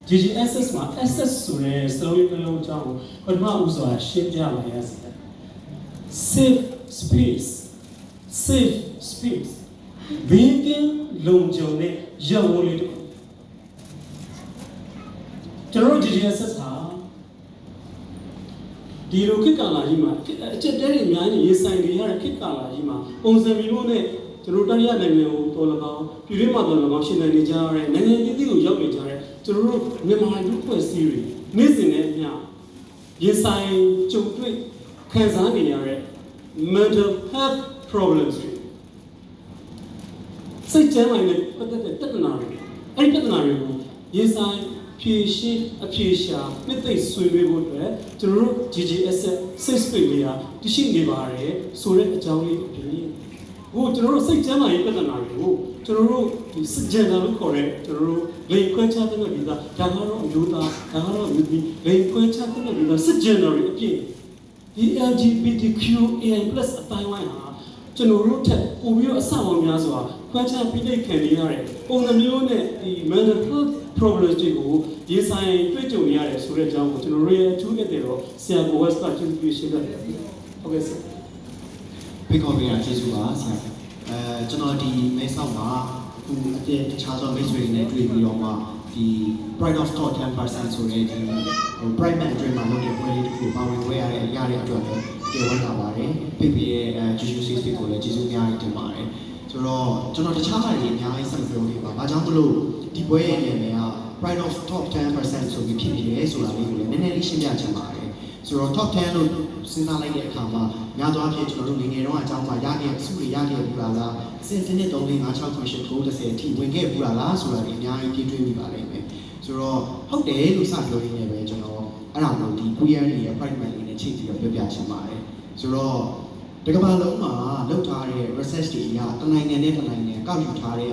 GGSS မှာ SS ဆိုတဲ့စလုံးလေးတစ်လုံးအကြောင်းကိုပထမဦးစွာရှင်းပြပါရစေ။ Safe space ဘေးကင်းလုံခြုံတဲ့ရပ်ဝန်းလေးတစ်ခုကျွန်တော်တို့ GGSS ဟာဒီလိုခေတ်ကာလကြီးမှာအချက်တဲတွေအများကြီးရေးဆိုင်နေရတဲ့ခေတ်ကာလကြီးမှာပုံစံမျိုးနဲ့ကျွန်တော်တို့တရားနိုင်ငံကိုတော်၎င်းပြည်တွင်းမှာတော်၎င်းရှင်းနေကြရတဲ့နိုင်ငံတည်တည်ကိုရောက်နေကြတဲ့ကျွန်တော်တို့မြန်မာလူဖွဲ့စည်းတွေနေ့စဉ်နဲ့အမျှရေးဆိုင်ကြုံတွေ့ခံစားနေရတဲ့ mental health problems တွေစိတ်ကျန်းမာရေးနဲ့ပတ်သက်တဲ့ပြဿနာတွေအဲ့ဒီပြဿနာတွေကိုရေးဆိုင်ဖြေရှင်းအဖြေရှာနှစ်သိမ့်ဆွေးနွေးဖို့အတွက်ကျွန်တော်တို့ GGS စိတ်စပိတ်လေးဟာတရှိနေပါတယ်ဆိုတဲ့အကြောင်းလေးအပြင်ဟိုကျွန်တော်တို့စိတ်ကျန်းမာရေးပြဿနာတွေကိုကျွန်တော်တို့ဒီစကြန်တာလို့ခေါ်တဲ့ကျွန်တော်တို့လိင်ခွဲခြားတဲ့ဗီဇဒါကတော့အမျိုးသားဒါကတော့ဒီလိင်ခွဲခြားတဲ့ဗီဇစကြန်တာတွေအပြင်ဒီ LGBTQAI+ အတိုင်းဝိုင်းဟာကျွန်တော်တို့ထက်ပိုပြီးတော့အဆအဝေးများစွာခွဲခြားပြိဋိခံနေရတဲ့ပုံစံမျိုးနဲ့ဒီ mental health problems တွေကိုရေးဆိုင်တွေ့ကြုံနေရတယ်ဆိုတဲ့အကြောင်းကိုကျွန်တော်တို့ရဲ့အထူးအတဲ့တော့ဆရာကိုဝက်စတာကျေးဇူးပြုရှင်းပါတယ်ဟုတ်ကဲ့ဆရာဖိတ်ခေါ်ပေးတာကျေးဇူးပါဆရာကျွန်တော်ဒီမဲဆောက်မှာအခုအပြည့်တခြားသောမိတ်ဆွေတွေနဲ့တွေ့ပြီးတော့မှဒီ Pride of Top 10% ဆိုတဲ့ဒီ Pride Month အတွင်းမှာလုပ်တဲ့ပွဲလေးတစ်ခုပါဝင်ဝဲရတဲ့အတွက်လည်းကျေဝန်းလာပါတယ်ဖိတ်ပြီးရဲ့GGC ကိုလည်းကျေးဇူးများကြီးတင်ပါတယ်ဆိုတော့ကျွန်တော်တခြားဟာတွေအများကြီးဆက်ပြောနေပါဘာကြောင့်မလို့ဒီပွဲရဲ့နာမည်က Pride of Top 10% ဆိုပြီးဖြစ်နေတယ်ဆိုတာလေးကိုလည်းနည်းနည်းလေးရှင်းပြချင်ပါတယ်ဆိုတော့ Top 10လို့စဉ်းစားလိုက်တဲ့အခါမှာများသောအားဖြင့်ကျွန်တော်တို့ငယ်တော့အကြောင်းမှာရခဲ့အစုတွေရခဲ့ဘူးလားစင်နှစ်3 4 5 6 7 8 9 10အထိဝင်ခဲ့ဘူးလားဆိုတာဒီအများကြီးပြည့်တွေးမိပါလိမ့်မယ်ဆိုတော့ဟုတ်တယ်လို့စပြောရင်းနဲ့ပဲကျွန်တော်အဲ့ဒါကိုဒီ queer တွေရဲ့ pride month လေးနဲ့ချိန်ပြီးတော့ပြောပြချင်ပါတယ်ဆိုတော့ဒီကမ္ဘာလုံးမှာလောက်ထားတဲ့ research တွေအရတနိုင်ငံနဲ့တနိုင်ငံကောက်ယူထားတဲ့